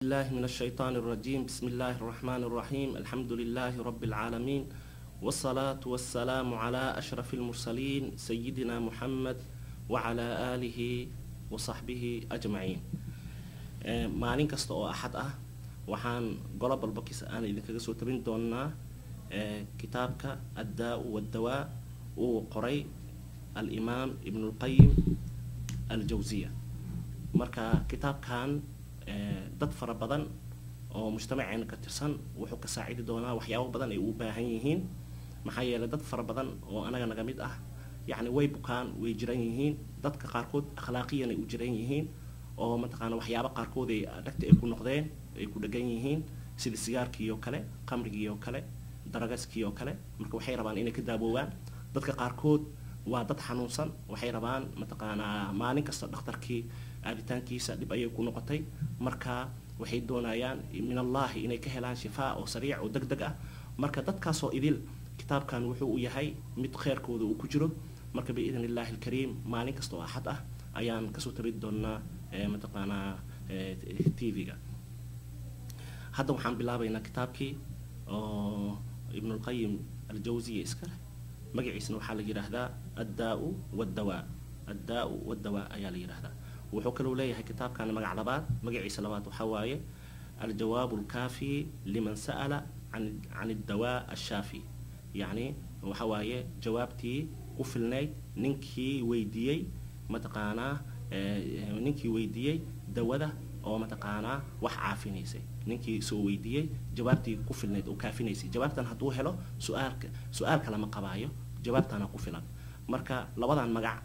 الله من الشيطان الرجيم. بسم الله الرحمن الرحيم. الحمد لله رب العالمين، والصلاة والسلام على أشرف المرسلين سيدنا محمد وعلى آله وصحبه أجمعين. maalin kasta oo axad ah waxaan global box aan idinkaga soo tabin doonaa kitaabka addaa'u waddawaa uu qoray al-imaam ibn al-qayyim al-jawziya. marka kitaabkan dad fara badan oo mujtamaceena ka tirsan wuxuu ka saacidi doonaa waxyaabo badan ay u baahan yihiin, maxaa yeelay dad fara badan oo anaga naga mid ah yacni way bukaan way jiran yihiin, dadka qaarkood akhlaaqiyan ay u jiran yihiin oo mataqaana waxyaabo qaarkood ay dhagta ay ku noqdeen ay ku dhagan yihiin sida sigaarkii oo kale, qamrigii oo kale, daragaskii oo kale. marka waxay rabaan inay ka daaboobaan. dadka qaarkood waa dad xanuunsan, waxay rabaan mataqaana maalin kasta dhakhtarkii aaditaankiisa dib ayay ku noqotay, marka waxay doonayaan min allahi inay ka helaan shifaa oo sariic oo degdeg ah. marka dadkaasoo idil kitaabkan wuxuu u yahay mid kheyrkooda uu ku jiro. marka biidn illaahi alkariim maalin kasta oo axad ah ayaan kasoo tabin doonaa mataqaanaa tv-ga. hadda waxaan bilaabaynaa kitaabkii oo ibn al-qayyim al-jawziya iska leh, magaciisna waxaa la yidhaahdaa addaa'u waddawaa. addaa'u waddawaa ayaa la yidhaahdaa. wuxuu kaloo leeyahay kitaabkan magac labaad, magaciisa labaad waxaa waaye aljawaabu alkaafi liman sa'ala can addawaa ashaafi, yacni waxa waaye jawaabtii ku filnayd ninkii weydiiyey mataqaanaa ninkii weydiiyey dawada oo mataqaanaa wax caafinaysay, ninkii soo weydiiyey jawaabtii ku filnayd oo kaafinaysay. jawaabtan hadduu helo su-aal kale ma qabaayo, jawaabtana ku filan. marka labadan magac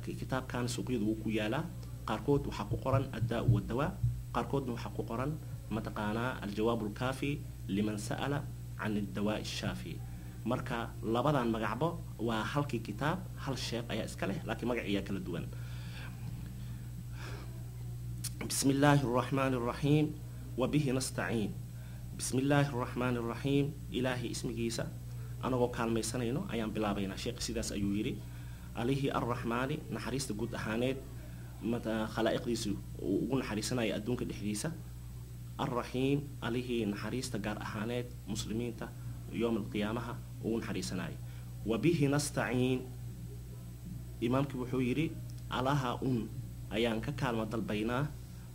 kitaabkan suuqyada wuu ku yaalaa. qaarkood waxaa ku qoran addaa'u waddawaa, qaarkoodna waxaa ku qoran mataqaanaa aljawaabu alkaafi liman sa'ala can addawaa ashaafi. marka labadan magacbo waa halkii kitaab, hal sheekh ayaa iska leh, laakiin magaciyaa kala duwan. بسم الله الرحمن الرحيم وبه نستعين. بسم الله الرحمن الرحيم. إلهي اسمك يسا أنا وكال ميسانينو أيام بلا بينا شيخ سيداس أيويري عليه الرحمن نحريست قد أحانيت متى خلائق ديسو ونحريسنا يأدونك الحديثة. الرحيم عليه نحريست قار أحانيت مسلمين تا يوم القيامة ونحريسنا. وبه نستعين إمامك بحويري علىها أيام ككالمة البيناه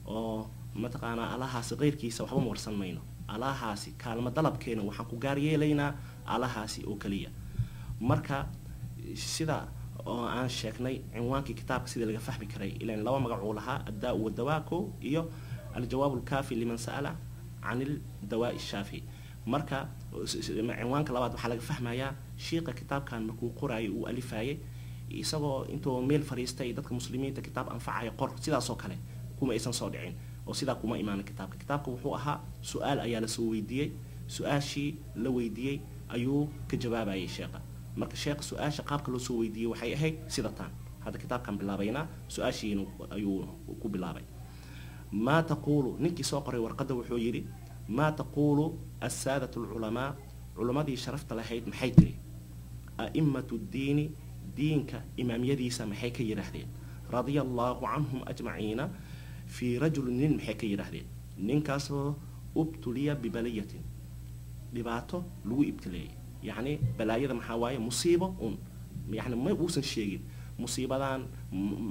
oo mataqaanaa alahaasi qeyrkiisa waxba ma warsan mayno. alahaasi kaalmo dalabkeena waxaan ku gaar yeelaynaa alahaasi oo kaliya. marka sida oo aan sheegnay cinwaankii kitaabka sida laga fahmi karay ilaan laba magac uu lahaa addaa'u waddawaa iyo aljawaabu alkaafi liman sa'ala can aldawaa ashaafi. marka cinwaanka labaad waxaa laga fahmayaa shiiqa kitaabkan markuu qoraayo uu alifayay isagoo intuu meel fariistay dadka muslimiinta kitaab anfacaya qor sidaasoo kale kuma aysan soo dhicin oo sidaa kuma imaanin kitaabka. kitaabka wuxuu ahaa su-aal ayaa la soo weydiiyey, su-aashii la weydiiyey ayuu ka jawaabayay sheekha. marka sheekha su-aasha qaabka loo soo weydiiyey waxay ahayd sida tan. hadda kitaabkan bilaabaynaa, su-aashiina ayuu ku bilaabay. maa taquulu, ninkii soo qoray warqadda wuxuu yidhi maa taquulu assaadatu alculamaa, culammadii sharafta lahayd maxay tiri a'immatu ddiini, diinka imaamyadiisa maxay ka yidhaahdeen radia allaahu canhum ajmaciina fii rajulin nin maxay ka yidhaahdeen ninkaasoo ubtuliya bibaliyatin, dhibaato lagu ibtileeyay. yacni balaayada maxaa waaye musiibo yani ma uusan sheegin musiibadan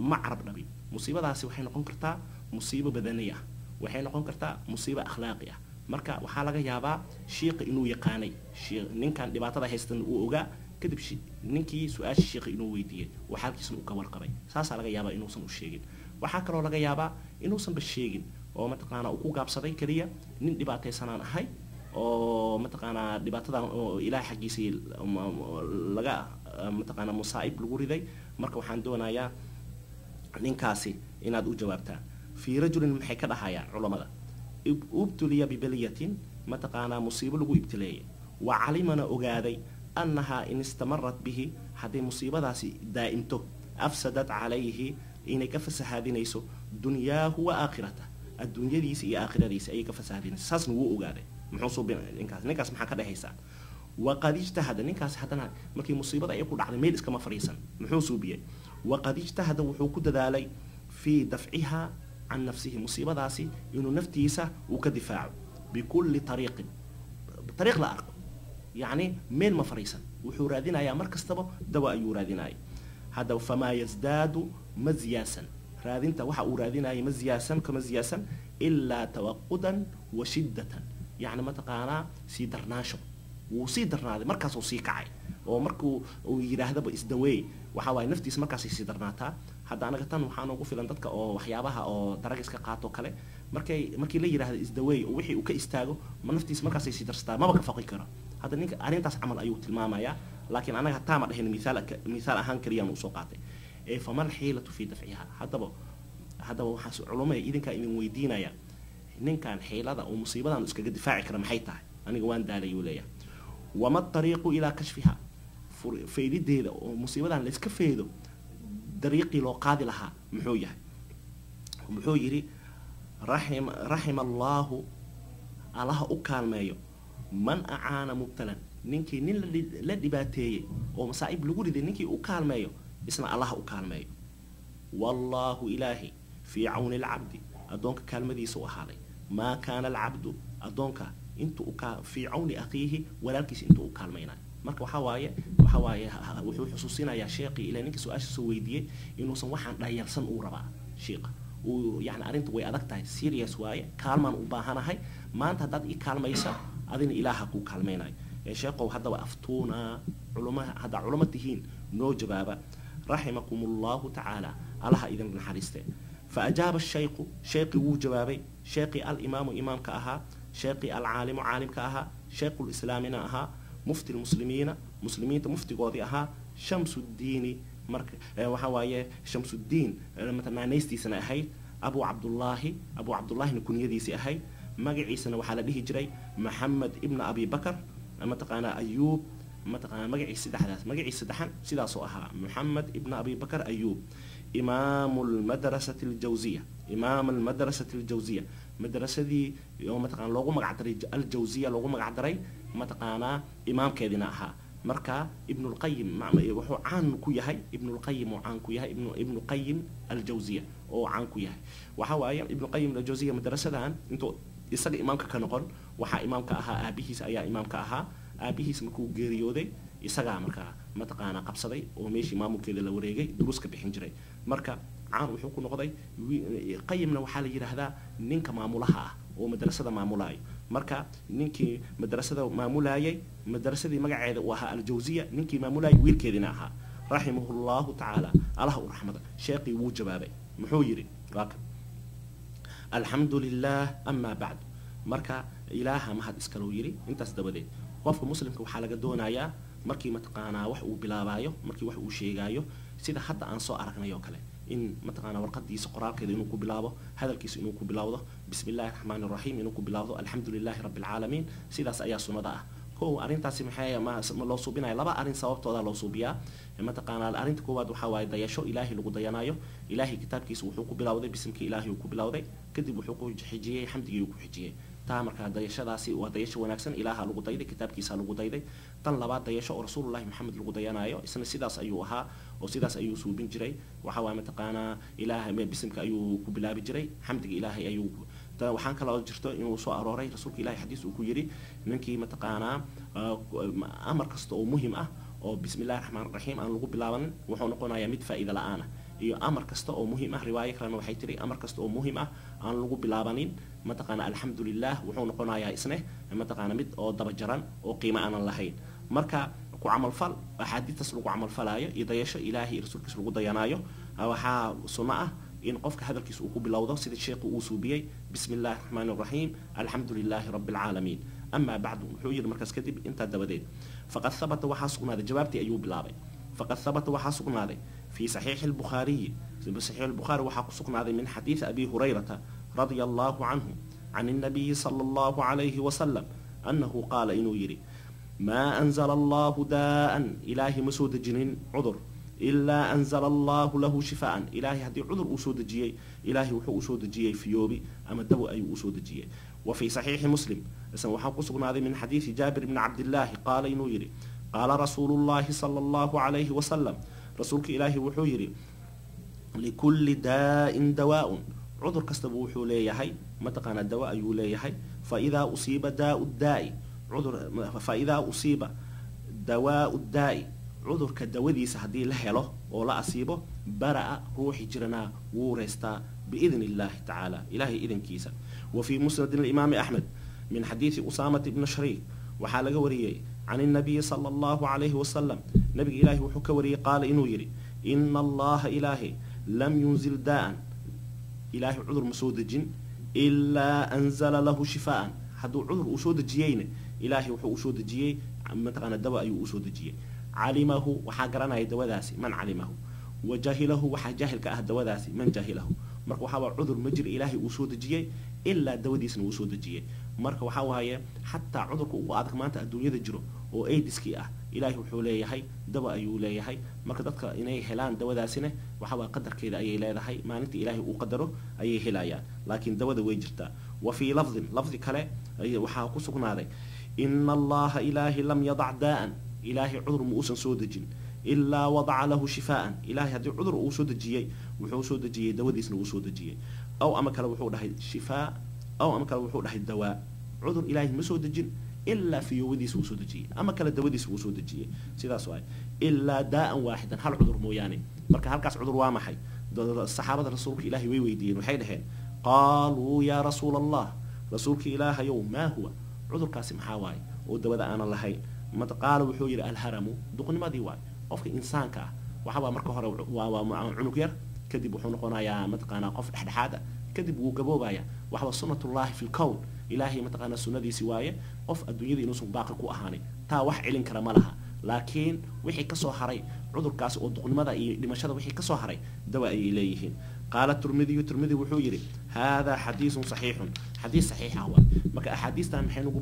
ma carab dhabin. musiibadaasi waxay noqon kartaa musiibo badani ah, waxay noqon kartaa musiibo akhlaaqi ah. marka waxaa laga yaabaa shiiqa inuu yaqaanay ninkan dhibaatada haystan uu ogaa, kadib ninkii su-aasha shiiqa inuu weydiiyey waxaalkiisna uu ka warqabay. saasaa laga yaabaa inuusan u sheegin. waxaa kaloo laga yaabaa inuusanba sheegin oo mataqaanaa uu ku gaabsaday keliya nin dhibaataysanaan ahay oo mataqaanaa dhibaatadan oo ilaah xaggiisii laga mataqaanaa musaa'ib lagu riday. marka waxaan doonayaa ninkaasi inaad u jawaabtaan. fii rajulin maxay ka dhahayaan culammada ubtuliya bibaliyatin, mataqaanaa musiibo lagu ibtileeyay, wa calimana ogaaday annahaa in istamarat bihi, hadday musiibadaasi daa'imto afsadat calayhi, inay ka fasahaadinayso dunyaahu wa aakhirata, adduunyadiisa iyo aakhiradiisa ayay ka fasahaadinayso. saasna wuu ogaaday. muxuu suubin ninkaas maxaa ka dhehaysaa waqad ijtahada. ninkaas haddana markii musiibada ay ku dhacday meel iskama fadhiisan, muxuu suubiyey waqad ijtahada wuxuu ku dadaalay fii dafcihaa can nafsihi musiibadaasi inuu naftiisa uu ka difaaco bikulli ariiqin ariiq la arko yacni meel ma fariisan wuxuu raadinayaa mar kastaba dawa ayuu raadinaya haddaba famaa yasdaadu ma ziyaasan raadinta waxa uu raadinaya ma ziyaasan kama ziyaasan ilaa tawaqudan wa shiddatan yacni mataqaanaa sii darnaansho wuu sii darnaaday markaasuu sii kacay oo markuu uu yidhaahdaba isdaweey waxa waaye naftiisa markaasay sii darnaataa hadda anaga tan waxaa noogu filan dadka oo waxyaabaha oo daragiska qaato kale markii la yidhaahdo isdaweey oo wixii uu ka istaago ma naftiisa markaasay sii darsataa maba ka faqi karo hadda ninka arrintaas camal ayuu tilmaamayaa laakiin anaga hataa ma dhahin misaal ahaan kaliyaan usoo qaatay fama alxiilatu fii dafciha haddaba waxaas culumada idinkaa idin weydiinaya ninkan xiilada oo musiibadan iskaga difaaci kara maxay tahay aniga waan daalay uu leeyahay wama ariiqu ilaa kashfiha faydideeda oo musiibadan la iska feedo dariiqii loo qaadi lahaa muxuu yahay muxuu yidhi raxima allaahu allaha u kaalmeeyo man acaana mubtalan ninkii nin la dhibaateeyey oo masaa'ib lagu riday ninkii u kaalmeeyo isna allaha u kaalmeeyo wallaahu ilaahi fii cawni alcabdi addoonka kaalmadiisa u ahaaday maa kaana alcabdu addoonka intuu fii cawni akhiihi walaalkiisa intuu u kaalmaynayo marka waxa waaye wuxuu xusuusinayaa sheekii ilaa ninka su-aasha soo weydiiyey inuusan waxaan dhayalsan uu rabaa sheekha uu yani arrinta way adag tahay serious waaye kaalmaan u baahanahay maanta haddaad ii kaalmaysa adina ilaaha kuu kaalmaynayo sheekhow haddaba aftuunaa haddaa culamo tihiin noo jawaaba raximakum allahu tacaala allaha idin naxariiste faajaaba shaykhu sheekii wuu jawaabay sheekii alimaamu imaamka ahaa sheekii alcaalimu caalimka ahaa sheekhulislaamina ahaa mufti lmuslimiina muslimiinta muftigoodii ahaa shamsuddiini marka waxa waaye shamsuddiin naanaystiisana ahayd abu cabdullaahina kunyadiisii ahayd magaciisana waxaa la dhihi jiray maxamed ibna abi bakar mataqaanaa ayuub mataqaanaa magaciisa saddexan sidaasoo ahaa maxamed ibna abi bakar ayuub imaamu almadrasati aljawziya madrasadii oo mataqaana loogu magacdaray aljawziya loogu magacdaray mataqaanaa imaamkeedina ahaa marka ibnulqayim wuxuu caan ku yahay ibnulqayim oo caan ku yahay ibnuqayim aljawziya oo caan ku yahay waxa waaye ibnuqayim aljawziya madrasadan intuu isaga imaamka ka noqon waxaa imaamka ahaa aabihiis ayaa imaamka ahaa aabihiis markuu geeriyooday isagaa markaa mataqaanaa qabsaday oo meeshii maamulkeeda la wareegay duruus ka bixin jiray marka caan wuxuu ku noqday qayimna waxaa la yidhaahdaa ninka maamulaha ah oo madrasada maamulaayo marka ninkii madrasada maamulayay madrasadii magaceeda uu ahaa aljawziya ninkii maamulayay wiilkeedina ahaa raximahu llahu tacaala allaha u raxmada sheekii wuu jawaabay muxuu yidhi alxamdu lilah amaa bacdu marka ilaaha mahad iskalou yidhi intaas dabadeed qofka muslimka waxaa laga doonayaa markii mataqaanaa wax uu bilaabaayo markii wax uu sheegaayo sida hadda aan soo aragnay oo kale in mataqaanaa warqadiisa qoraalkeeda inuu ku bilaabo hadalkiisa inuu ku bilowdo bismi illaahi raxmaani raxiim inuu ku bilowdo alxamdu lilaahi rabbi alcaalamiin sidaas ayaa sunnada ah kow arrintaasi maxay ma loo suubinaya laba arrin sababtooda loo suubiyaa mataqaanaa arrinta koowaad waxaa waaye dayasho ilaahay lagu dayanayo ilaahay kitaabkiisa wuxuu ku bilowday bisimkii ilaahay uu ku bilowday kadib wuxuu ku xijiyey xamdigii uu ku xijiyey taa markaa dayashadaasi waa dayasho wanaagsan ilaaha lagu dayday kitaabkiisa lagu dayday tan labaad dayasho oo rasuulullaahi maxamed lagu dayanayo isna sidaas ayuu ahaa oo sidaas ayuu suubin jiray waxa waaye mataqaanaa ilaahay bisimka ayuu ku bilaabi jiray xamdiga ilaahay ayuu waxaan kaloo jirto inuu soo arooray rasuulka ilaahay xadiis uu ku yidhi ninkii mataqaanaa amar kasta oo muhim ah oo bismi illahi raxmaan raxiim aan lagu bilaabanin wuxuu noqonayaa mid faa'iida la-aan ah iyo amar kasta oo muhim ah riwaayo kalena waxay tiri amar kasta oo muhim ah aan lagu bilaabanin mataqaana alxamdu lilah wuxuu noqonayaa isne mataqaana mid oo dabajaran oo qiimo aanan lahayn marka ku camalfal axaadiistaas lagu camalfalaayo iyo dayasho ilaahay iyo rasuulkiisa lagu dayanaayo waxaa sunno ah in qofka hadalkiisa uu ku bilowdo sida sheekhu uu suubiyey bismi illahi raxmaani raxiim alxamdu lilaahi rabbi alcaalamiin amaa bacdu wuxuu yidhi markaas kadib intaa dabadeed faqad habata waxaa sugnaaday jawaabtii ayuu bilaabay faqad habata waxaa sugnaaday fii saxiixi albukhaariyi saxiix albukhaari waxaa ku sugnaaday min xadiidi abi hurayrata radia allahu canhu can الnabiyi sala allahu calayhi wasalam annahu qaala inuu yidhi maa anzala allahu daa'an ilaahay ma soo dejinin cudur ilaa anzala allahu lahu shifaa'an ilaahay haddii cudur uu soo dejiyey ilaahay wuxuu u soo dejiyey fiyoobi ama dawo ayuu u soo dejiyey wa fii saxiixi muslim isna waxaa ku sugnaaday min xadiidi jaabir bni cabdillaahi qaala inuu yidhi qaala rasuulu llahi sala allahu calayhi wasalam rasuulka ilaahay wuxuu yidhi likulli daa'in dawaa'un عذر كستبو وحو ليهي متقانا دواء أيو ليهي فإذا أصيب داء الداء عذر فإذا أصيب دواء الداء عذر كدودي سهدي لهله ولا أصيبه برأ روحي جرنا ورستا بإذن الله تعالى إلهي إذن كيسا. وفي مسند الإمام أحمد من حديث أسامة بن شريك وحال وريه عن النبي صلى الله عليه وسلم نبي إلهي وحك وريه قال إنه يري إن الله إلهي لم ينزل داء إلهي عذر مسود الجن إلا أنزل له شفاء حدو عذر أسود الجيين إلهي وحو أسود الجيين متقنا الدواء أي أسود الجيين علمه وحاقرنا الدواء داسي من علمه وجاهله وحجاهل كأه الدواء داسي من جاهله marka waxa waa cudur ma jiro ilaahay uu soo dajiyay illa dawadiisna uu soo dajiyay marka waxa waaye hatta cudurku uu adag maanta adduunyada jiro oo AIDS-kii ah ilaahay wuxuu leeyahay dawa ayuu leeyahay marka dadka inay helaan dawadaasina waxa waa qadarkeeda ayay leedahay maalinta ilaahay uu qadaro ayay helayaan laakiin dawada way jirtaa wa fi lafzi kale waxa ku sugnaaday inna allaha ilaahi lam yada' da'an ilaahay cudur ma uusan soo dajin إلا وضع له شفاء إلهي هذا عذر وسود الجيي وحوسود الجيي دوديسنا وسود الجيي أو أما كلا وحود هاي الشفاء أو أما كلا وحود هاي الدواء عذر إلهي مسود الجن إلا في يوديس وسود الجيي أما كلا دوديس وسود الجيي سيدا سؤال إلا داء واحدا هل عذر مو يعني مركا هل كاس عذر وامحي الصحابة رسولك إلهي ويدين وحيدهن قالوا يا رسول الله رسولك إله يوم ما هو عذر كاسم حواي ودواء أنا الله هاي ما قالوا وحوير الهرم دقني ما ديواي qofka insaanka ah waxa marka hore waa cunug yar kadib wuxuu noqonayaa mataqaana qof dhexdhexaad ah kadib wuu gaboobaya waxa sunnatullaahi fil kown ilaahi mataqaana sunnadiisi waaye qof adduunyada inuu soo baaqi ku ahaanay taa wax cilin kara ma laha laakiin wixii ka soo haray cudurkaas oo duqnimada iyo dhimashada wixii ka soo haray dawa ay leeyihiin قال الترمذي وحو يري هذا حديث صحيح حديث صحيح هو marka ahadiistan maxay nagu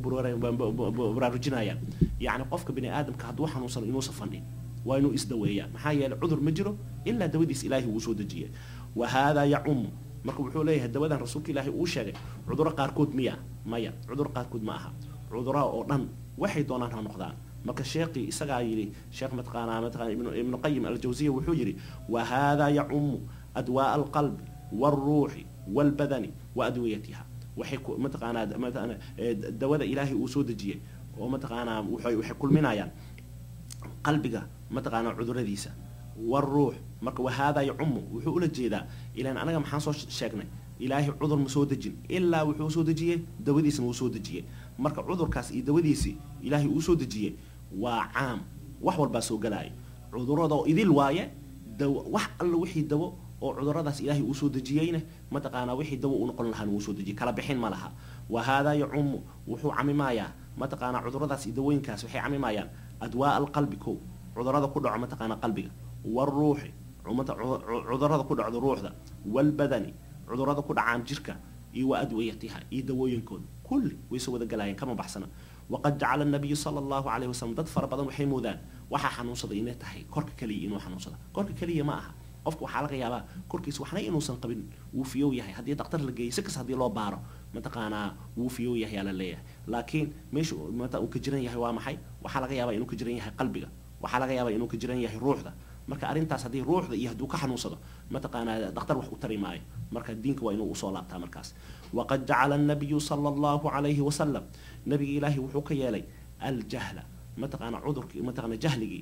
baraarujinayaan yani qofka bini aadamka haduu xanuunsan inuu safandhin waa inuu isdaweeyaa maxaa yeelay cudur ma jiro illa dawadiis ilaahi uu soo dajiyay wa hada ya'um marka wuxuu leeyahay dawadan rasuulka ilaahi uu sheegay cudurro qaarkood maya cudurro qaarkood ma aha cudurro oo dhan waxay doonaan ha noqdaan marka sheekhi isaga yiri sheekh matqaana ibn qayyim al-jawziyya wuxuu yiri wa hada ya'um adwa al-qalb wal-ruh wal-badan wa adwiyatiha waxay matqaana dawada ilaahi uu soo dajiyay oo matqaana waxay kulminayaan qalbiga mataqaana cuduradiisa والروح marka wahada ya'um wuxuu ula jeedaa ilaan anaga maxaan soo sheegnay ilaahi cudur ma soo dajin illa wuxuu soo dajiyay dawadiisa uu soo dajiyay marka cudurkaas iyo dawadiisi ilaahi uu soo dajiyay waa caam wax walba soo galay cudurada idil waaye wax alla wixii dawo oo cuduradaas ilaahi uu soo dajiyayna mataqaana wixii dawo uu noqon lahaa uu soo dajiyay kala bixin ma laha wahada ya'um wuxuu camimaaya mataqaana cuduradaas iyo dawooyinkaas waxay camimayaan adwaa alqalbi ko cudurada ku dhaco mataqaana qalbiga والروح عذرada ku dhacdo ruuxda والبدن cudurada ku dhacaan jirka iyo adwiyatiha iyo dawooyinkood kulli way soo wada galayeen kama baxsana وقد جعل النبي صلى الله عليه وسلم dad fara badan waxay moodaan waxa xanuunsada inay tahay korka kaliya inuu xanuunsada korka kaliya ma aha qofku waxa laga yaabaa korkiisa waxna inuusan qabin wuu fiyo yahay hadii dhaqtar la geeyo si kas hadii loo baaro mataqaana wuu fiyo yahay la leeyahay laakiin meesha mata uu ka jiran yahay waa maxay waxa laga yaabaa inuu ka jiran yahay qalbiga waxa laga yaabaa inuu ka jiran yahay ruuxda marka arintaas hadii ruuxda iyo haduu ka xanuunsado mataqaana dhaqtar wax u tari maayo marka diinka waa inuu soo laabtaa markaas waqad ja'ala an-nabiy sallallahu alayhi wa sallam nabi ilaahi wuxuu ka yeelay al-jahla mataqaana cudurki mataqaana jahligi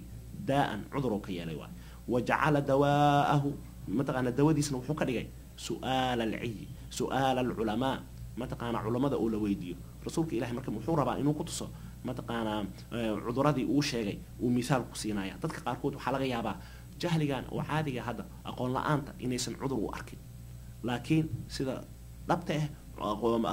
daa'an cuduro ka yeelay waa waja'ala dawaahu mataqaana dawadiisna wuxuu ka dhigay su'aal al-'ilm su'aal al-ulama mataqaana culimada oo la weydiyo rasuulka ilaahi marka wuxuu rabaa inuu ku tuso mataqaana cuduradii uu sheegay uu misaal ku siinaya dadka qaarkood waxa laga yaabaa jahligan oo caadiga hadda aqoon la'aanta inaysan cudur u arkin laakiin sida dhabta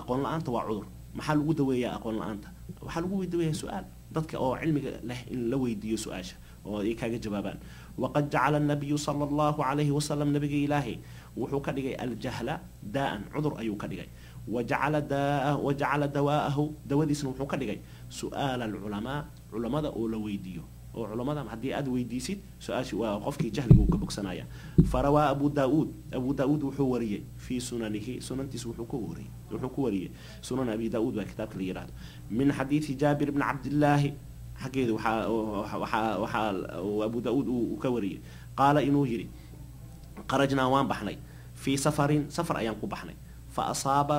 aqoon la'aanta waa cudur maxaa lagu daweeyaa aqoon la'aanta waxa lagu daweeyaa su'aal dadka oo cilmiga leh in la weydiiyo su'aasha oo ay kaaga jawaabaan waqad ja'ala an-nabiy sallallahu alayhi wa sallam nabiga ilaahi wuxuu ka dhigay al-jahla daa'an cudur ayuu ka dhigay وجعل دواءه دواديسنا wuxuu ka dhigay su'aal al-ulama culimada oo la weydiiyo oo culimada hadii aad weydiisid su'aashi waa qofkii jahliga uu ka bogsanaya farawa abu daud wuxuu wariyay fi sunanihi sunantiis wuxuu ku wariyay sunan abi daud waa kitaabka la yiraahdo min hadith jabir ibn abdullah xageedu waxa abu daud uu ka wariyay qaala inuu yiri qarajna waan baxnay في سفر أيام كوبحني فأصاب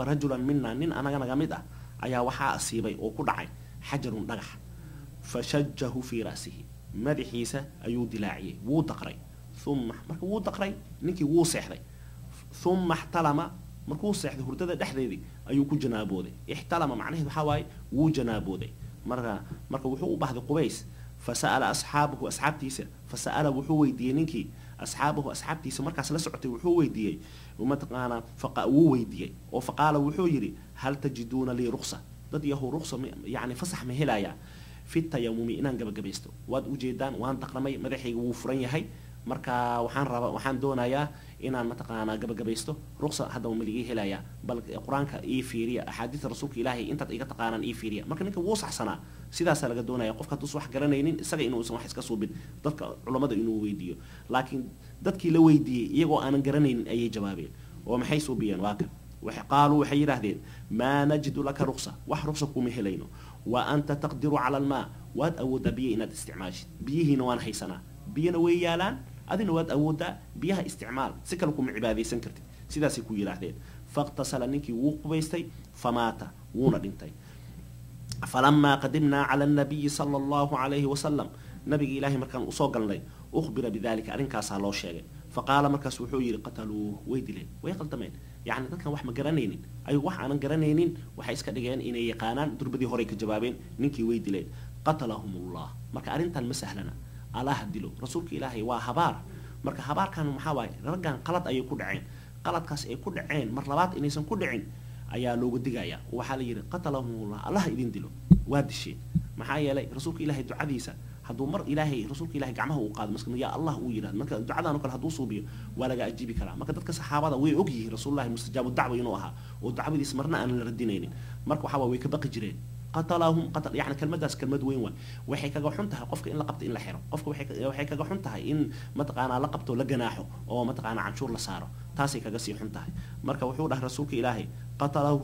رجلا منا نين أنا جميدة أيا وحى أصيبي أو كدعي حجر دغح فشجه في رأسه مدحيسة أيو دلاعي وو دقري ثم وو دقري نيكي وو سيحدي ثم احتلم markuu seexday hurdada dhexdeedii ayuu ku janaabooday ihtalama macnaheedu waxa waay wuu janaabooday marka wuxuu u baxday qubays fasala asxaabtiisa fasala wuxuu weydiiyay ninkii asxaabtiisa markaas la socotay wuxuu weydiiyay uma taqaana wuu weydiiyay oo faqaala wuxuu yiri hal tajiduna li rukhsa dad yahu rukhsa yani fasax ma helaya fi tayammumi inaan gabagabeysto waad u jeedaan waan taqramay madaxayga wuu furan yahay marka waxaan doonayaa inaan mataqaana gabagabeysto ruqsa hadda ma liga helaya bal quraanka ee fiiriya ahadiith rasuulka ilaahay inta iga taqaanan ee fiiriya marka ninka wuu saxsanaa sidaas laga doonaya qofka tuu wax garanaynin isaga inuu wax iska soo bid dadka culimada inuu weydiiyo laakiin dadkii la weydiiyay iyagoo aanan garanaynin ayay jawaabeen oo maxay soo biyeen waa kan waxay yiraahdeen ma najidu laka ruqsa wax ruqsa kuma helayno wa anta taqdiru ala alma wad awooda biyo inaad isticmaashid biyihiina waan haysanaa biyana way yaalaan adina waad awoodaa biyaha isticmaal si kale kuma cibaadeysan kartid sidaasay ku yiraahdeen faqtasala ninkii wuu qubaystay famaata wuuna dhintay falamma qadimna ala an-nabiy sallallahu alayhi wa sallam nabiga ilaahi markaan u soo galnay ukhbira bidalika arinkaas loo sheegay faqaala markaas wuxuu yiri qatalu way dileen way qaldameen yani dadkan wax ma garanaynin ay wax aanan garanaynin waxay iska dhigeen inay yaqaanaan durbadii hore ka jawaabeen ninkii way dileen qatalahumullah marka arintan ma sahlana الله دلو رسولك إلهي وهبار مرك هبار كان محاوي رجعن قلت أي كود عين قلت كاس أي كود عين مرلبات إني سن كود عين أيا لو قد جايا وحال يري قتلهم الله يدين دلو واد الشيء محايا لي رسولك إلهي دعاء ديسا هدو مر إلهي رسولك إلهي جمعه وقاد مسكين يا الله ويراد مرك دعاء ده نقول هدو صوبي ولا جا أجيب كلام مرك تذكر صحابة ويوجي رسول الله مستجاب الدعوة ينوها والدعوة دي سمرنا أن الردينين مرك وحاول ويكبق جرين قتلهم قتل يعني كلمة داس كلمة وين وحي كجا حنتها قفك إن لقبت إن لحيره قفك وحي كجا حنتها إن ما تقانا لقبته لجناحه أو ما تقانا عن شور لصاره تاسي كجا سي حنتها مركب وحوده رسولك إلهي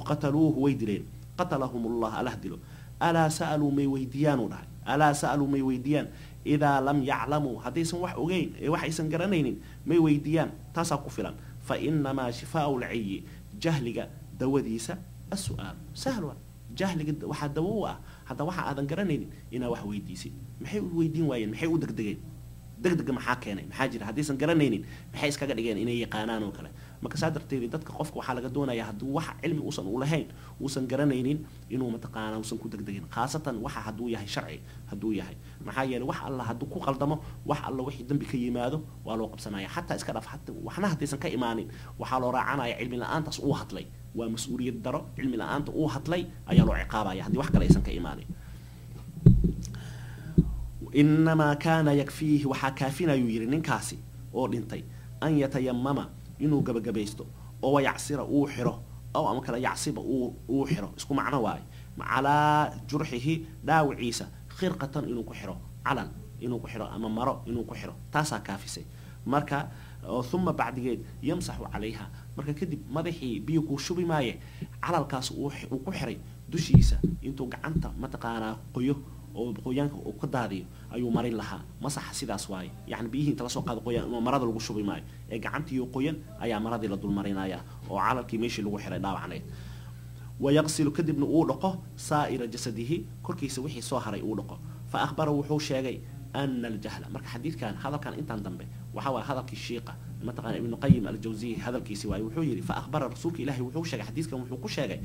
قتلوه ويدلين قتلهم الله أله دلو ألا سألوا مي ويديان وده ألا سألوا مي ويديان إذا لم يعلموا حديث وحوجين وحي سنجرنين مي ويديان تاسا قفلا فإنما شفاء العي جهلك دوديسة السؤال سهل جهل جد واحد دوّة حتى واحد هذا قرنين إنا واحد ويديسي محي ويدين وين محي ودق محاكينا محاجر حديثا قرنين محي إسكا قرنين إنا يقانان وكلا ما كسادر تيري دتك قفك وحالة دونا يهدو واحد علمي وصن ولهين وصن قرنين إنه متقانا وصن كو دقدقين خاصة واحد هدو يهي شرعي هدو يهي محايا واحد الله هدو كو قلدمه واحد الله وحي دنبي كيماده والو قبسنايا حتى إسكا حتى وحنا هديسا كإيمانين وحالو راعانا يا علمي لأن تصوحت لي ومسؤولية درو علمي لأن تقوحت لي أيالو عقابة يهدي وحكا ليسا كإيماني إنما كان يكفيه وحكافينا يويرين كاسي أو لنتي أن يتيمم إنه جبيستو أو يعصر أوحره أو أمكلا يعصب أوحره اسكو معنا واي على جرحه داو عيسى خرقة إنه كحره علن إنه كحره أما مرة إنه كحره تاسا كافسي مركا ثم بعد جد يمسح عليها marka kadib madaxii biyo ku shubi maaye calalkaas uu ku xiray dushiisa intuu gacanta ma taqaana qoyo oo qoyaanka uu ka daadiyo ayuu marin lahaa masax sidaas waay yaani biyihi inta la soo qaado qoyaan oo marada lagu shubi maayo ee gacantii oo qoyan ayaa maradii la dul marinaya oo calalkii meeshii lagu xiray dhaawacnay ويغسل كدبن ودقه سائر جسده كركيس وحي سو هري ودقه فاخبره وحو شيغي ان الجهل marka xadiidkan hadalkan intaan dambe waxa waa hadalkii sheeqa mataqaan ibn qayyim al-jawziyyi hadalkiisi waay wuxuu yiri fa akhbara rasuulka ilaahi wuxuu sheegay xadiidkan wuxuu ku sheegay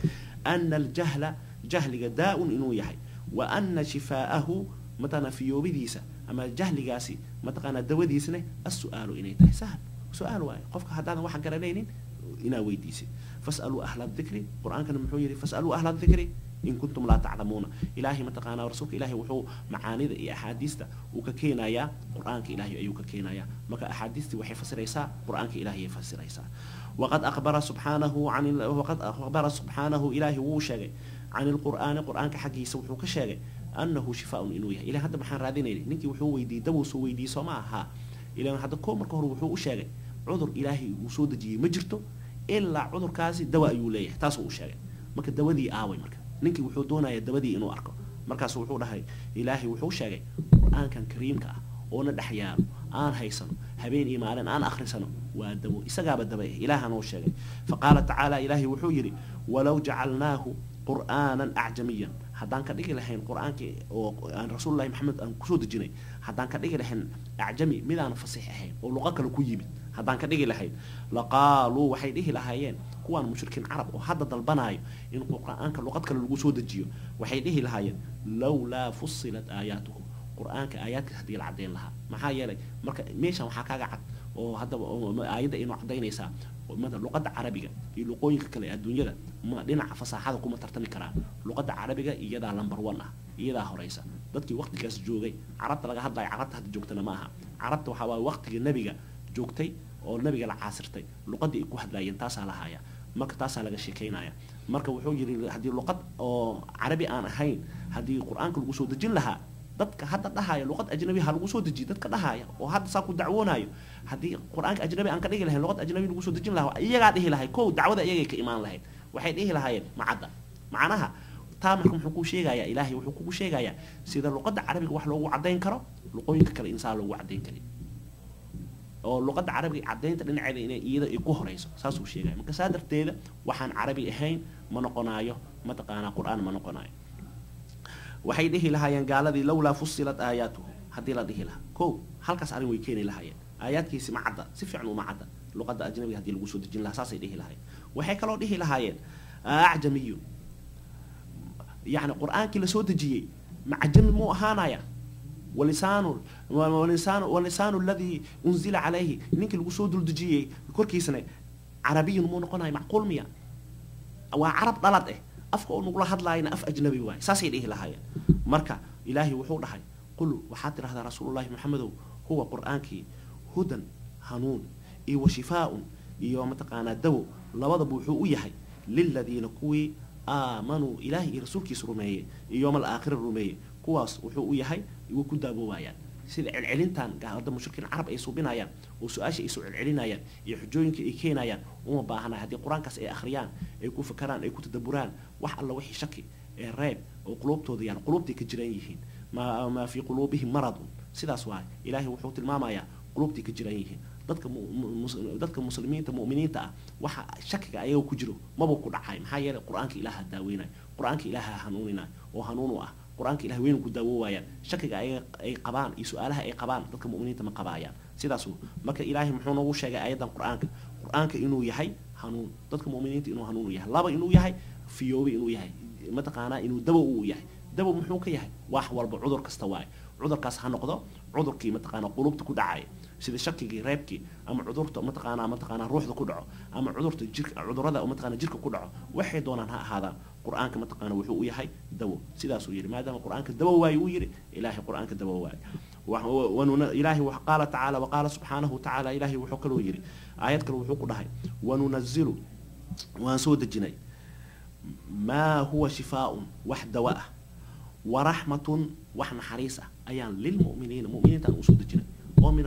an al-jahla jahliga daa'un inuu yahay wa anna shifaahu matana fi yawbidiisa ama jahligaasi mataqaan dawadiisna as-su'aalu inay tahay sahal su'aal waay qofka hadaan wax garanaynin ina weydiisi فاسألوا أهل الذكر القرآن كان محيري فاسألوا أهل الذكر إن كنتم لا تعلمون إلهي متقانا ورسولك إلهي وحو معاني ذا أحاديثة وككينا يا قرآنك إلهي أيوك كينا يا مك أحاديثة وحي فسريسا قرآنك إلهي فسريسا وقد أخبر سبحانه إلهي وشاقي عن القرآن قرآنك حقي سوحو كشاقي أنه شفاء إنويه إلى هذا محان رادين نكي وحو ويدي دوس ويدي سماها إلى هذا كومر كهر وحو وشاقي عذر إلهي وسود جي مجرته إلا عذر كاسي دواء يوليه تاسو شيء marka dawadii aaway marka ninkii wuxuu doonayaa dawadii inuu arko markaas wuxuu dhahay ilaahi wuxuu sheegay quraankan kariimka ah oo na dhaxyaalo aan haysano habeen iyo maalin aan akhrisano waa dawo isagaaba daba ilaaha noo sheegay faqaala tacaala ilaahi wuxuu yidhi walow jacalnaahu qur'aanan acjamiyan haddaan ka dhigi lahayn qur'aankii oo aan rasuulullaahi maxamed aan kusoo dejinay haddaan ka dhigi lahayn acjami midaan fasiix ahayn oo luqo kale ku yimid haddaan ka dhigi lahayn laqaaluu waxay dhihi lahaayeen kuwaan mushrikiin carab oo hadda dalbanaayo in qur'aanka luqad kale lagu soo dejiyo waxay dhihi lahaayeen lowlaa fusilat aayaatuhu qur'aanka aayaadka haddii la caddayn lahaa maxaa yeelay marka meeshan waxaa kaaga cad oo haddaba aayadda inuu caddaynaysaa luqadda carabiga iyo luqooyinka kale ee adduunyada ma dhinaca fasaaxada kuma tartami karaan luqadda carabiga iyadaa number 1 ah iyadaa horeysa dadkii waqtigaas joogay carabta laga hadlayo carabta hadda joogtana ma aha carabta waxaa waaye waqtiga nebiga joogtay oo nabiga la caasirtay luqadii ay ku hadlaayeen taasaa la haaya marka taasaa laga sheekaynaya marka wuxuu yidhi haddii luqad oo carabi aan ahayn haddii qur-aanka lagu soo dejin lahaa dadka hadda dhahaya luqad ajnabi ha lagu soo dejiyo dadka dhahaya oo hadda saa ku dacwoonayo haddii qur-aanka ajnabi aan ka dhigi lahayn luqad ajnabi lagu soo dejin lahaa iyagaa dhihi lahay kow dacwada iyagay ka imaan lahayd waxay dhihi lahaayeen macadda macnaha taa marka muxuu kuu sheegayaa ilaahay wuxuu kugu sheegayaa sida luqadda carabiga wax loogu caddayn karo luqooyinka kale insaan loogu caddayn karin oo luqadda carabiga caddaynta dhinaceeda inay iyada ay ku horeyso saasuu sheegaya marka saa darteeda waxaan carabi ahayn ma noqonaayo mataqaanaa qur-aan ma noqonaayo waxay dhihi lahaayeen gaaladii lowlaa fusilat aayaatuhu haddii la dhihi lahaa kow halkaas arrin way keeni lahaayeen aayaadkiisi ma cadda si fiican uma cadda luqadda ajnabiga haddii lagu soo dejin lahaa saasay dhihi lahaayeen waxay kaloo dhihi lahaayeen acjamiyun yacni qur-aankii la soo dejiyey macjami muu ahaanaya ولسان الذي أنزل عليه نينك الوصول الدجية كوركيسنا عربي مو نقولنا معقول ميا وعرب طلعت أفكار نقول هذا لاين أف أجنبي واي ساسي إيه لهاي مركا إلهي وحول هاي قل وحاضر هذا رسول الله محمد هو قرآنك هدى هنون إيه وشفاء إيه ومتقانا دو لوضع بوحوية هاي للذين كوي آمنوا إلهي رسولك سرمية يوم الآخر الرمية كواس وحوية هاي يوكو دابو وايان سيد العلنتان قاعد مشركين عرب اي سوبينايان وسؤاشي اي سو العلينايان iyo xujooyinka ay keenayaan uma baahana hadii quraankaas ay akhriyaan ay ku fakaraan ay ku tadabburaan wax alla wixii shaki ee reeb oo qulubtooda yaan qulubtii ka jiraan yihiin ma fi qulubihim marad sidaas waay ilaahi wuxuu tilmaamayaa qulubtii ka jiraan yihiin dadka muslimiinta mu'miniinta ah waxa shakiga ayaga ku jiro maba ku dhacay maxaa yeelay quraanka ilaaha daaweynay quraanka ilaaha hanuuninay oo hanuun u ah quraanka ilaahay weyn ku daawooyaan shakiga ay qabaan iyo su'aalaha ay qabaan dadka mu'miniinta ma qabaayaan sidaas marka ilaahay muxuu noogu sheegay aayadan quraanka inuu yahay hanuun dadka mu'miniinta inuu hanuun yahay laba inuu yahay fiyoobi inuu yahay mataqaana inuu dawo uu yahay dawo muxuu ka yahay wax walba cudur kasta waay cudurkaas ha noqdo cudurkii mataqaana qulubta ku dhacay sida shakigii reebkii ama cudurta mataqaana ruuxda ku dhaco ama cudurta jirka cudurada mataqaana jirka ku dhaco waxay doonaan ha ahaadaan quraanka mataqaana wuxuu u yahay dawo sidaas uu yiri maadaama quraanka dawo waay uu yiri ilaahi quraanka dawo waay ilaahi wax qaala tacaala wa qaala subhanahu ta'ala ilaahi wuxuu kaloo yiri aayad kale wuxuu ku dhahay wanunazzilu waan soo dejinay ma huwa shifaa'un wax dawa ah wa rahmatun wax naxariis ah ayaan lil mu'miniina mu'miniinta u soo dejinay oo min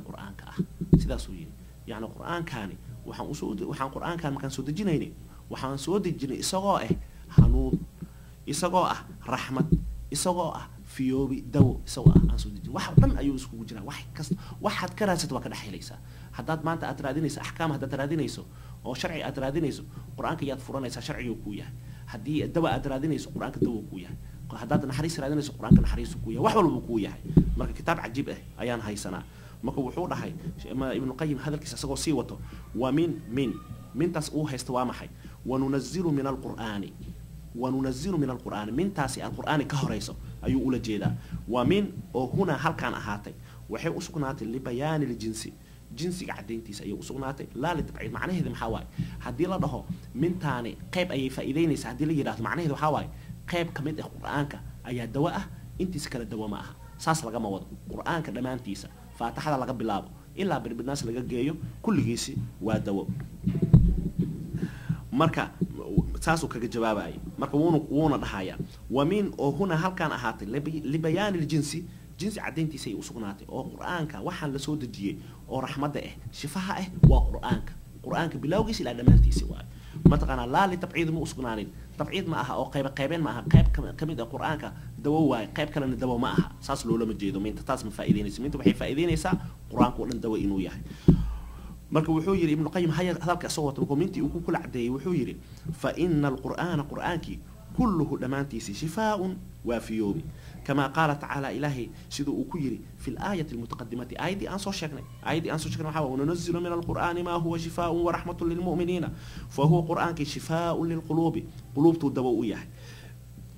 quraanka ah sidaas uu yiri yaani quraankaani waxaan quraankan markaan soo dejinaynay waxaan soo dejinay isagoo ah hanuun isagoo ah raxmad isagoo ah fiyoobi dawo isagoo ah aan soo dejin wax dhan ayuu isku jiraa wax kasta waxaad ka raadsato waa ka dhaxeelaysaa haddaad maanta aad raadinayso axkaam haddaad raadinayso oo sharci aad raadinayso quraanka yaad furanaysaa sharcigu ku yahay haddii dawo aad raadinayso quraanka dawo ku yahay haddaad naxariis raadinayso quraanka naxariis ku yahay wax walba ku yahay marka kitaab cajiib ah ayaan haysanaa marka wuxuu dhahay ibn qayyim hadalkiisa asagoo sii wato wa mintaas uu haysto waa maxay wanunazzilu min alqur'aani mintaasi alqur'aani ka horeyso ayuu ula jeedaa wa min oo huna halkaan ahaatay waxay u sugnaatay libayaani ljinsi jinsiga caddayntiisa ayay u sugnaatay laa litabciid macnaheedu maxaa waaye haddii la dhaho mintaani qayb ayay faa'iidaynaysaa haddii la yidhahdo macnaheedu waxaa waaye qayb ka mid ah qur'aanka ayaa dawo ah intiisa kale dawo ma aha saas lagama wado qur'aanka dhammaantiisa faataxada laga bilaabo ilaa birbidnaas laga geeyo kulligiisi waa dawo marka saasuu kaga jawaabayay marka wuuna dhahaya wa min oo huna halkaan ahaatay libayaani ljinsi jinsi caddayntiisa ay u sugnaatay oo qur'aanka waxaan la soo dejiyey oo raxmadda ah shifaha ah waa qur'aanka bilowgiisa ilaa dhammaantiisa waaye mataqaana laa litabciid ma usgnaanin tabciid ma aha oo qaybeen ma aha qayb kamid ah qur-aanka dawo waay qayb kalena dawo ma aha saas loolama jeedo minta taas ma faa'iideynaysa minta waxay faa'iideynaysaa qur-aanka oo dhan dawo inuu yahay marka wuxuu yiri ibn qayyim hadalka asoo wato commenti uu ku kula cadeeyay wuxuu yiri fa inna alqur'ana qur'aanki kulluhu dhamaantiisi shifaa'un wa fiyubi كما قال تعالى إلهي سيدو أكيري في الآية المتقدمة آيدي أنصو شكنا وحاول وننزل من القرآن ما هو شفاء ورحمة للمؤمنين فهو قرآن شفاء للقلوب قلوب تدووية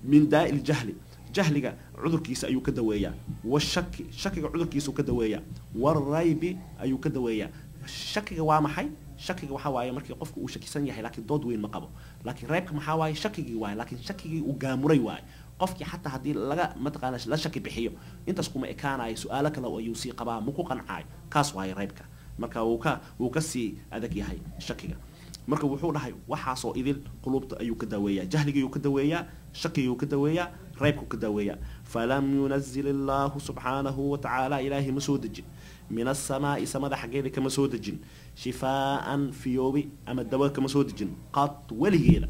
من داء الجهل جهلك عذر كيس أيو كدوية والشك شك عذر كيس كدوية والريب أيو كدوية شك وامحي شك وحواي مركي قفك وشك سنيح لكن ضد وين مقبو لكن ريبك محاواي شك واي لكن شك وجامري واي qofkii xataa hadii laga mataqaana la shaki bixiyo intaas kuma ekaanay su'aalo kale oo ayuu sii qabaa ma ku qancay kaas waay reebka marka uu ka sii adag yahay shakiga marka wuxuu dhahay waxa soo idil qulubta ayuu ka daweeyaa jahliga ayuu ka daweeyaa shakiga ayuu ka daweeyaa reebku ka daweeyaa falam yunzil Allah subhanahu wa ta'ala ilahi masudajin min as-samaa'i samada xageeda kama soo dajin shifaa'an fiyoobi ama dawa kama soo dajin qad waligeeda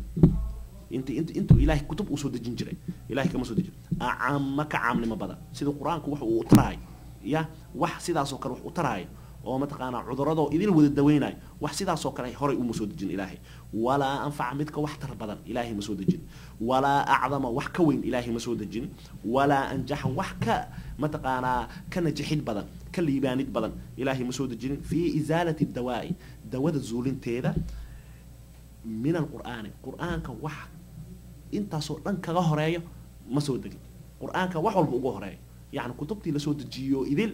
انت الهي كتب وسود الجنجري الهي كما سود الجنجري اعمك عام لما بدا سيد القران wax uu taraay ya wax sidaas oo kale wax uu taraay oo ma taqaana cudurado idil wada daweynay wax sidaas oo kale horay u soo dejin ilaahi wala anfac midka wax tar badan ilaahi ma soo dejin wala a'zama wax ka weyn ilaahi ma soo dejin wala anjax wax ka ma taqaana kana jixid badan ka liibaanid badan ilaahi ma soo dejin fi izalati dawaa'i dawada zuulinteeda من القرآن wax intaasoo dhan kaga horeeyo ma soo degin quraanka wax walba ugu horeeyo yaani kutubtii la soo dejiyo idil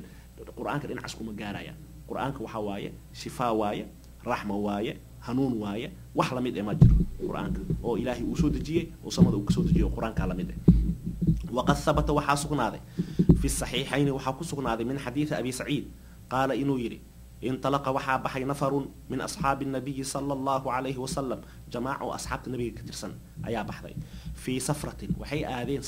quraanka dhinacaas kuma gaarayaan quraanka waxa waaye shifaa waaye raxma waaye hanuun waaye wax la mid ah ma jiro quraanka oo ilaahi uu soo dejiyay oo samada uu ka soo dejiyo quraanka la mid ah waqad thabata waxa sugnaaday fi sahihayn waxa ku sugnaaday min hadith abi sa'id qala inuu yiri انطلق وحا بحي نفر من أصحاب النبي صلى الله عليه وسلم جماعة أصحاب النبي كترسن أيا بحثي في سفرة وحي آذين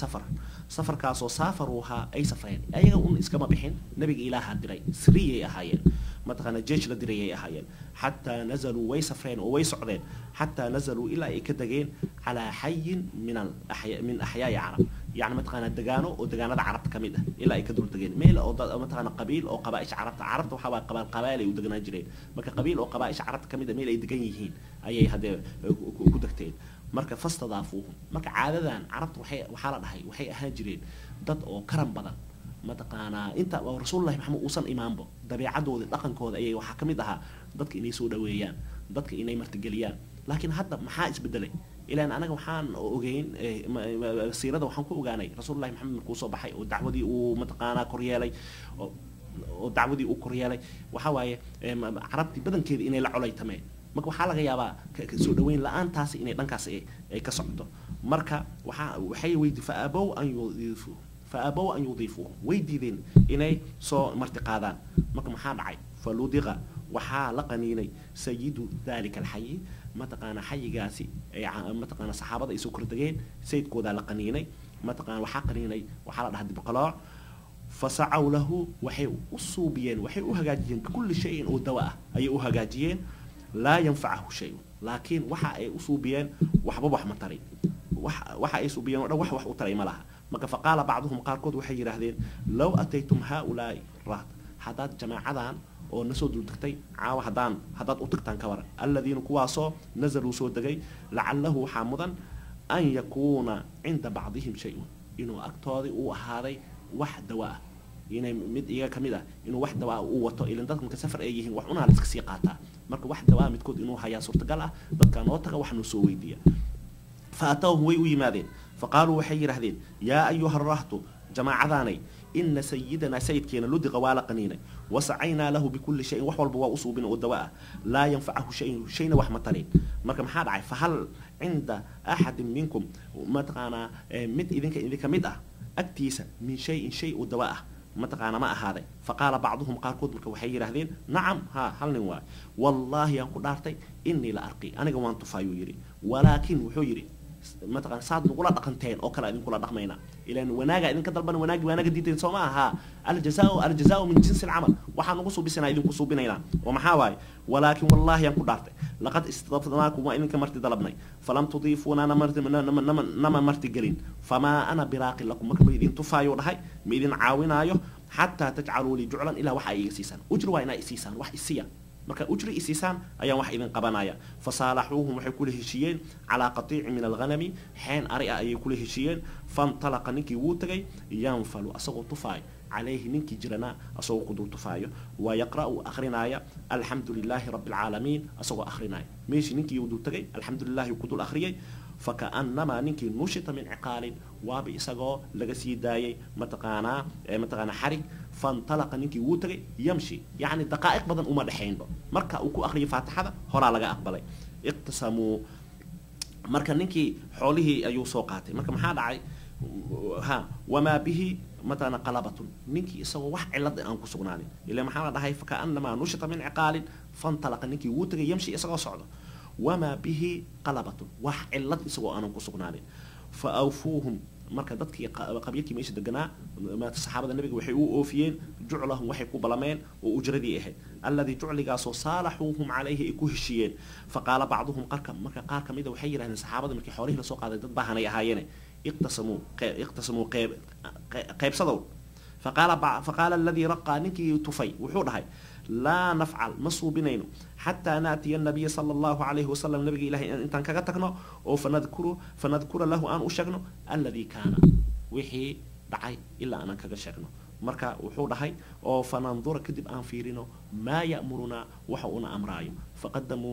سفر كاسو سافروها أي سفرين أي أون إسكما بحين نبي إلها دري سرية أهايين مثلا جيش لدري أهايين حتى نزلوا وي سفرين ووي سعودين حتى نزلوا إلى إكدجين على حي من أحياء عرب يعني مثلا الدجانو ودجانة عرب كميدة إلا يكدر دجين ميل أو مثلا قبيل أو قبائل عرب وحوا قبائل ودجنا جرين مك قبيل أو قبائل عرب كميدة ميل يدجينيهين أي هذا كودكتين مرك فاستضافوهم مرك عادة عرب وحالة وحي هاجرين ضد أو كرم بدن mataqaana inta rasuulullaahi maxamed uusan imaanbo dabeecadooda dhaqankooda ayay waxa kamid aha dadka inay soo dhaweeyaan dadka inay martigeliyaan laakiin hadda maxaa isbedelay ilaan anaga waxaan ogeyn siirada waxaan ku ogaanay rasuulullaahi maxamed markuu soo baxay oo dacwadii uu mataqaana koryeelay oo dacwadii uu koryeelay waxa waaye carabti badankeeda inay la colaytameen marka waxa laga yaabaa soo dhaweyn la'aantaas inay dhankaas ay ka socdo marka waxay weydi faabow an yudifu فأبوا أن يضيفوه ويديدين إني صو مرتقادان مكم حامعي فلودغا وحا لقنيني سيد ذلك الحي متقانا حي قاسي متقانا صحابة يسو كردقين سيد كودا لقنيني متقانا وحا قنيني وحا لهد بقلاع فسعوا له وحي أصوبيين وحي أهجاجيين بكل شيء ودواء أي أهجاجيين لا ينفعه شيء لكن وحا أي أصوبيين وحبب وحمتري وحا أي أصوبيين وحا أتري ملها مك فقال بعضهم قاركود وحي يراهدين لو أتيتم هؤلاء رهط حداد جماعة oo nasoo dul tagtay caawa hadaad u tagtaan ka waran alladina kuwaasoo nazalu soo dagay la'allahu xamudan an yakuna inda ba'dihim shay'un inuu agtoodi uu ahaaday wax dawaa inay mid iyaga kamid ah inuu wax dawaa uu wato ilaa dadka safar ay yihiin wax una la iska sii qaataa marka wax dawaa midkood inuu hayaa suurtagal ah dadka noo taga wax noo soo weydiiya faatawhu way u yimaadeen faqaalu waxay yiraahdeen yaa ayuha rahtu jamaacadaanay إن سيدنا سيد كينا لدغ والا قنينة وسعينا له بكل شيء وحول بوا أصوبنا والدواء لا ينفعه شيء وحمترين مركم حاد عي فهل عند أحد منكم ما تقانا مد إذنك مدأ أكتيس من شيء والدواء ما تقانا ما هذا فقال بعضهم قال كود مركب وحير هذين نعم هل نواي والله ينقل دارتي إني لا أرقي أنا جوان طفايو يري ولكن وحيري مثلا صاد نقول دقنتين او كلا نقول دقمينا الى وناغا idin ka dalban wanaaga diinteen Soomaha الجزاء من جنس العمل waxaan ugu soo bisana idin ku soo binayna oo maxaa waay walaakin wallahi aan ku dhaartay لقد استضفناكم وإنك مرت ضلبني فلم تضيفونا نما مرت قلين فما أنا براق لكم مركب إذن تفايو رهي ميدين عاونايو حتى تجعلوا لي جعلا إلى وحي إسيسان أجروا إنا إسيسان وحي إسيا marka ujri isiisaan ayaa wax idin qabanaya fasaalaxuhum waxay kula heshiyeen ala qatiic min alghanami xeen ari ay kula heshiyeen fantalaqa ninkii wuu tagay yanfalu asagoo tufaay عليه ننكي جرنا أسوق قدر تفايو ويقرأ أخرنايا الحمد لله رب العالمين أسوق أخرنايا ماشي ننكي يودو تجي الحمد لله يقدر الأخرية فكأنما ننكي نشط من عقال وبإسقى لجسي داي متقانا حرق فانطلق ننكي وتري يمشي يعني دقائق بدن أمر حين مركا وكو أخري فاتحة هرا لقى أقبلي اقتسموا مركا ننكي حوله أيو سوقاتي مركا محال عاي ها وما به مثلا قلبة نيكي سوى واحد علد أنكو سجناني إلى محمد هاي فكأنما نشط من عقال فانطلق نيكي وتري يمشي إسقى صعد وما به قلبة واحد علد سوى أنكو سجناني فأوفوهم marka dadkii qabyadkii meesha deganaa ma saxaabada nabiga waxay u oofiyeen juclahum waxay ku balameen oo ujradii ahayd alladii jucligaasoo saalaxuuhum calayhi ay ku heshiyeen faqaala bacduhum marka qaar ka mida waxay yidhahdeen saxaabada markii xoolihii lasoo qaaday dad baahanay ahaayeene iqtasamuu qaybsadow فقال الذي رقى نكي تفي وحودها لا نفعل مصوبينينو حتى ناتي النبي صلى الله عليه وسلم نبي إلهي أنت كجتكنا أو فنذكر له أن أشجنه الذي كان وحي دعي إلا أنا كجشجنه مركا وحودها أو فننظر كذب أن فيرينو ما يأمرنا وحونا أمرايم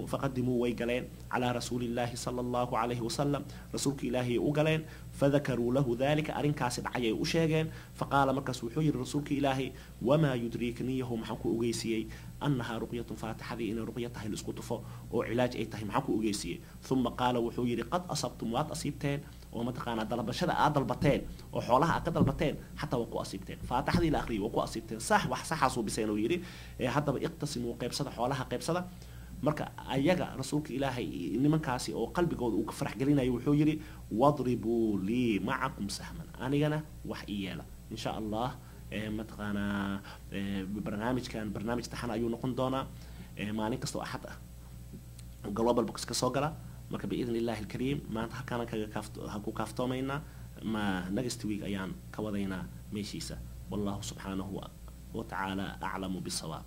فقدموا ويجلين على رسول الله صلى الله عليه وسلم رسولك إلهي وجلين فذكروا له ذلك أرين كاسد عيا وشاجين فقال مركز وحي رسولك إلهي وما يدريكني هم حكوا أجيسي أنها رقية فاتحة إن رقيتها الإسقطفة أو علاج أيتهم حكوا أجيسي ثم قال وحي قد أصبتم وات أصيبتين ومتقانا ضربشة ضربتين وحولها ضربتين حتى وقوا أصيبتين فاتحة إلى آخره وقوا أصيبتين صح وحصحصوا بسينو يري حتى بيقتسموا قيبسة حولها قيبسة marka ayaga rasuulka ilaahay nimankaasi oo qalbigooda uu ka farax gelinayo wuxuu yiri wadribu li ma'akum sahman anigana wax iyeela insha Allah mataqana barnaamij taxan ayuu noqon doonaa maalin kasta oo axad ah global box ka soo gala marka biidin ilaahi alkariim maanta halkaan kaga kaaftoomayna ma next week ayaan ka wadaynaa meeshiisa wallahu subhanahu wa ta'ala a'lamu bis-sawab